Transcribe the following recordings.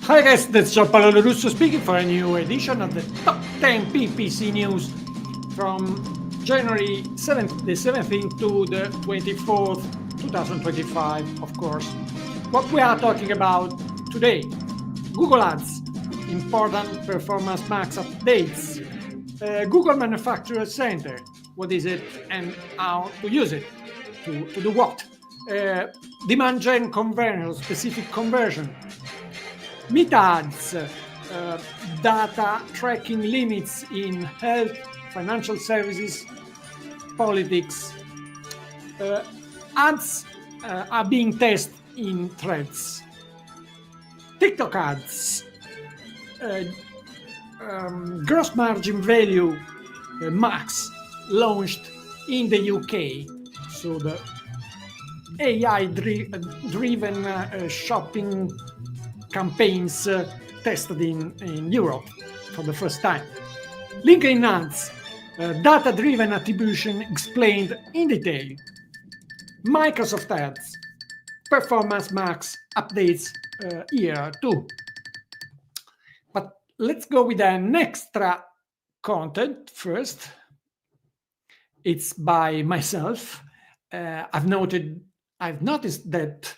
Hi guys, that's Gianpaolo Lorusso speaking for a new edition of the Top 10 PPC News from January 17th to the 24th, 2025, of course. What we are talking about today: Google Ads, important Performance Max updates, Google Manufacturer Center, what is it and how to use it, to do what, demand gen conversion, specific conversion, Meet ads, data tracking limits in health, financial services, politics. Ads are being tested in threads. TikTok ads, gross margin value max launched in the UK. So the AI-driven shopping campaigns tested in Europe for the first time. LinkedIn ads, data-driven attribution explained in detail. Microsoft ads, Performance Max updates year 2. But let's go with an extra content first. It's by myself. I've noticed that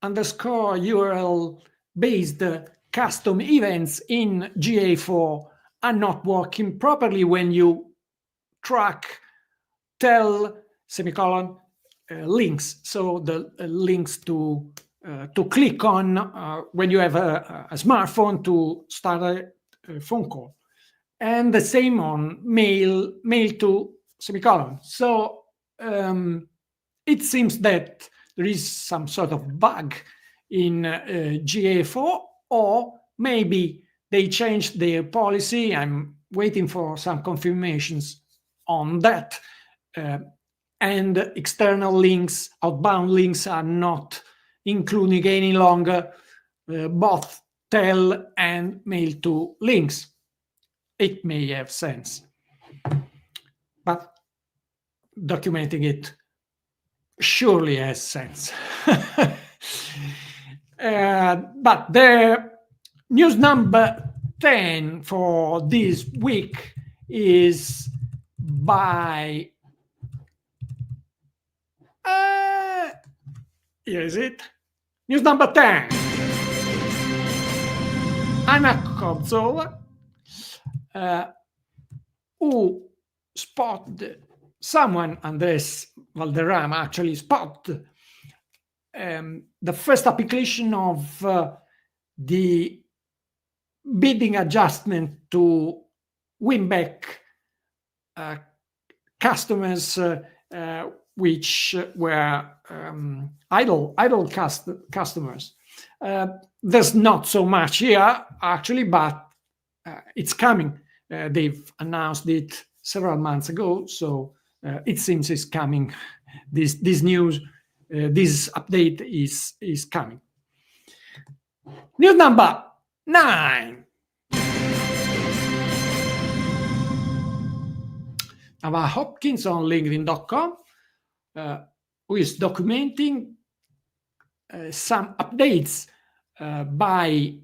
link_URL based custom events in GA4 are not working properly when you track links. So the links to click on when you have a smartphone to start a phone call, and the same on mail to . So it seems that there is some sort of bug in GA4, or maybe they changed their policy. I'm waiting for some confirmations on that. And external links, outbound links, are not including any longer both tel and mail to links. It may have sense, but documenting it surely has sense. But the news number 10 for this week is by here is it. News number 10. Anna Kozova, who spotted someone, Andres Valderrama, actually spotted the first application of the bidding adjustment to win back customers which were idle customers. There's not so much here, actually, but it's coming. They've announced it several months ago, so it seems it's coming. This news, this update is coming. News number 9. Ava Hopkins on LinkedIn.com, who is documenting some updates by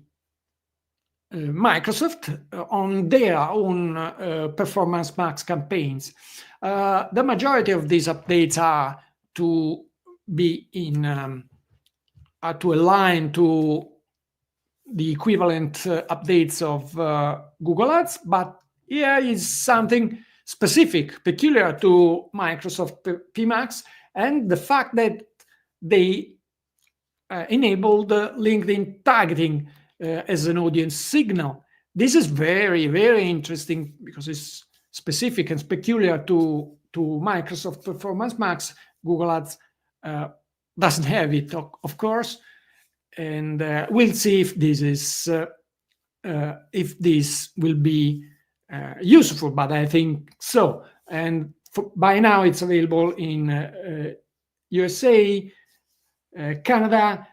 Microsoft on their own Performance Max campaigns. The majority of these updates are to be to align to the equivalent updates of Google Ads, but here is something specific, peculiar to Microsoft PMax, and the fact that they enabled LinkedIn targeting as an audience signal. This is very, very interesting because it's specific and peculiar to Microsoft Performance Max. Google Ads doesn't have it, of course, and we'll see if this will be useful, but I think so. And by now it's available in USA, Canada,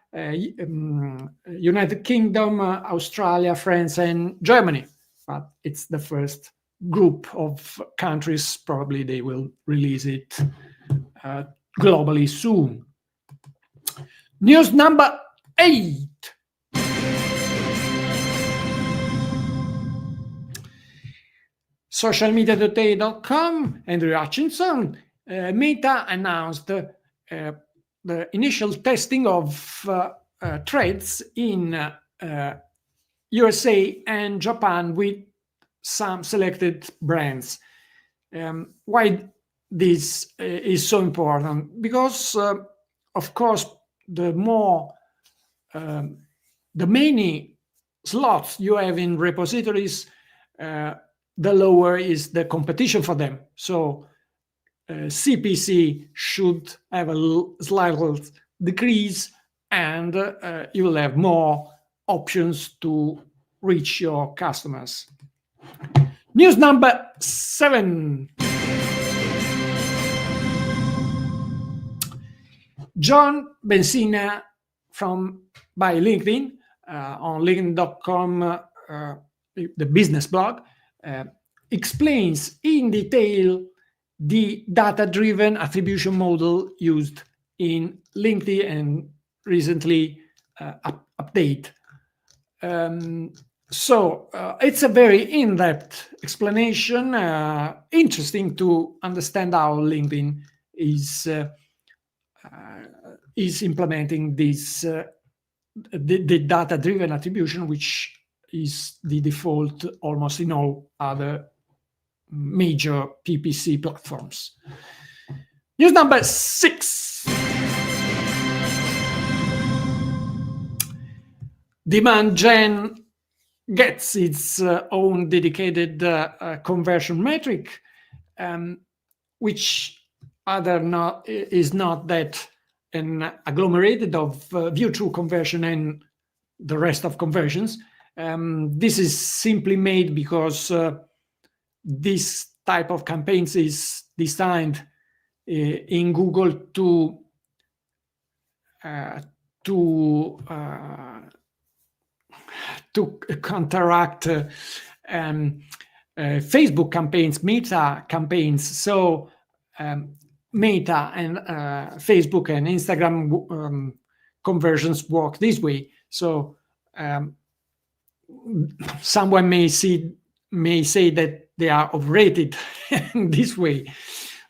United Kingdom, Australia, France, and Germany. But it's the first group of countries. Probably they will release it globally soon. News number 8. Socialmediatoday.com, Andrew Hutchinson. Meta announced the initial testing of threads in USA and Japan with some selected brands. Why this is so important? Because, of course, the many slots you have in repositories, the lower is the competition for them. So CPC should have a slight decrease, and you will have more options to reach your customers. News number 7. John Bensina by LinkedIn on linkedin.com, the business blog, explains in detail the data-driven attribution model used in LinkedIn and recently update. So it's a very in-depth explanation, interesting to understand how LinkedIn is implementing this the data-driven attribution, which is the default almost in all other major PPC platforms. News number 6. DGen gets its own dedicated conversion metric, which is not that an agglomerated of view-through conversion and the rest of conversions. This is simply made because this type of campaigns is designed in Google to counteract Facebook campaigns, Meta campaigns. So Meta and Facebook and Instagram conversions work this way. So someone may say that they are overrated in this way.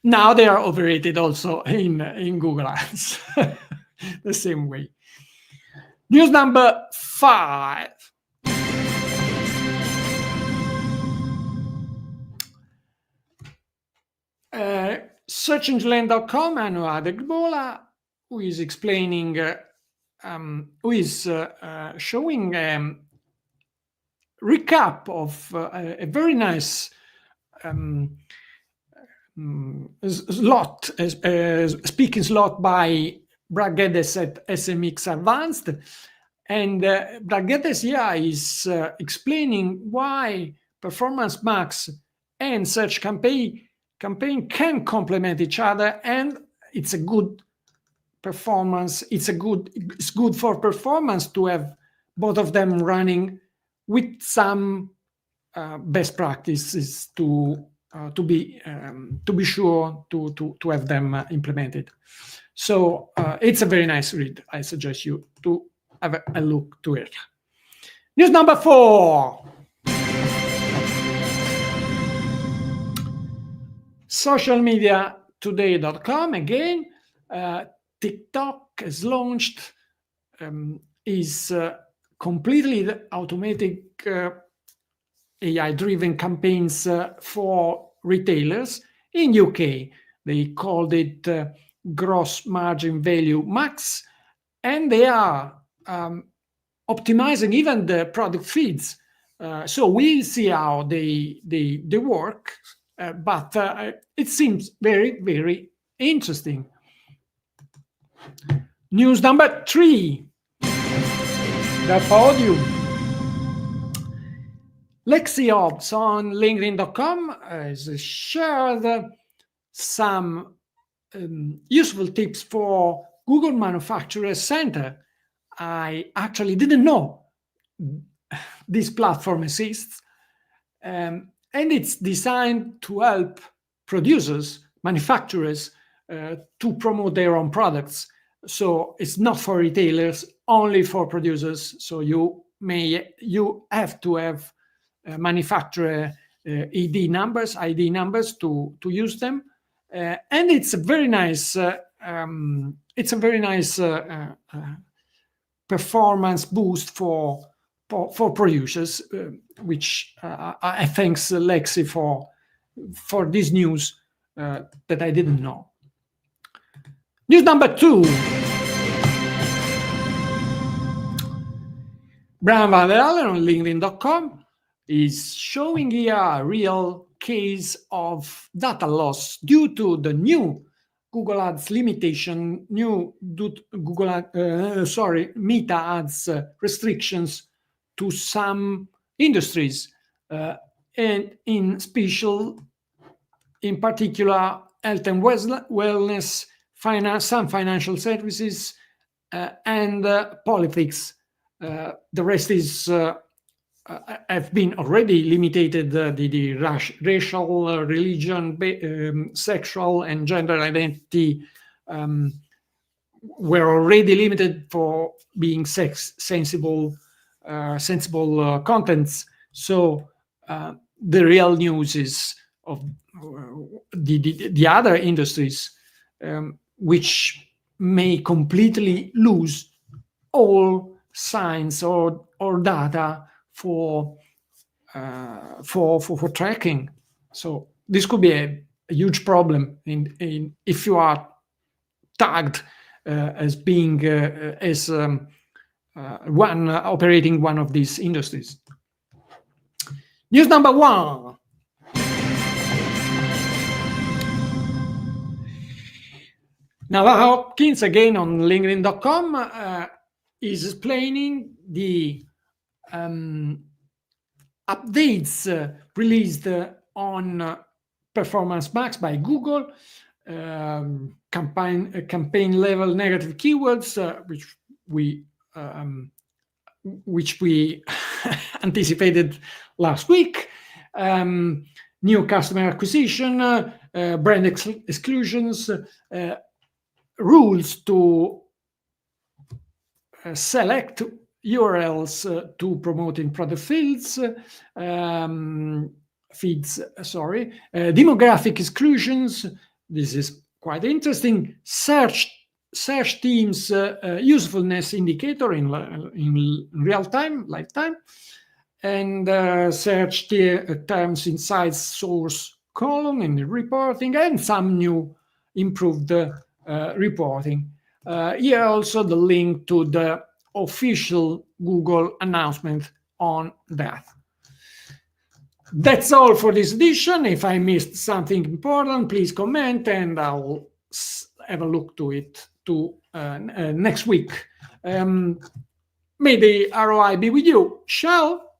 Now they are overrated also in Google Ads, the same way. News number 5. SearchEngineLand.com and ADworld, who is explaining, who is showing recap of a very nice slot, speaking slot by Brad Geddes at SMX Advanced. And Brad Geddes here is explaining why Performance Max and Search campaign can complement each other, and it's a good performance. It's good for performance to have both of them running with some best practices to be sure to have them implemented. So it's a very nice read. I suggest you to have a look to it. News number 4. Socialmediatoday.com again. TikTok has launched is completely automatic AI-driven campaigns for retailers in UK. They called it gross margin value max, and they are optimizing even the product feeds. So we'll see how they work, but it seems very, very interesting. News number 3. The podium. LexiOps on LinkedIn.com has shared some useful tips for Google Manufacturer Center. I actually didn't know this platform exists, and it's designed to help producers, manufacturers, to promote their own products. So it's not for retailers, only for producers, so you have to have manufacturer ID numbers to use them, and it's a very nice performance boost for producers, which I thanks Lexi for this news that I didn't know. News number 2. Brian Van der Allen on LinkedIn.com is showing here a real case of data loss due to the new Google Ads limitation, Meta Ads restrictions to some industries, and in particular, health and wellness, some financial services, and politics. The rest is have been already limited. The racial, religion, sexual, and gender identity were already limited for being sensible contents. So the real news is of the other industries, which may completely lose all signs or data for tracking. So this could be a huge problem in if you are tagged as being one operating one of these industries. News number 1. Now, Hopkins, again on LinkedIn.com, is explaining the updates released on Performance Max by Google, campaign level negative keywords, which we anticipated last week, new customer acquisition, brand exclusions, rules to select URLs to promote in product feeds, demographic exclusions. This is quite interesting. Search teams usefulness indicator in real time, lifetime, and search terms inside source column in the reporting, and some new improved reporting. Here also the link to the official Google announcement on that. That's all for this edition. If I missed something important, please comment and I'll have a look to it next week. May the ROI be with you. Ciao.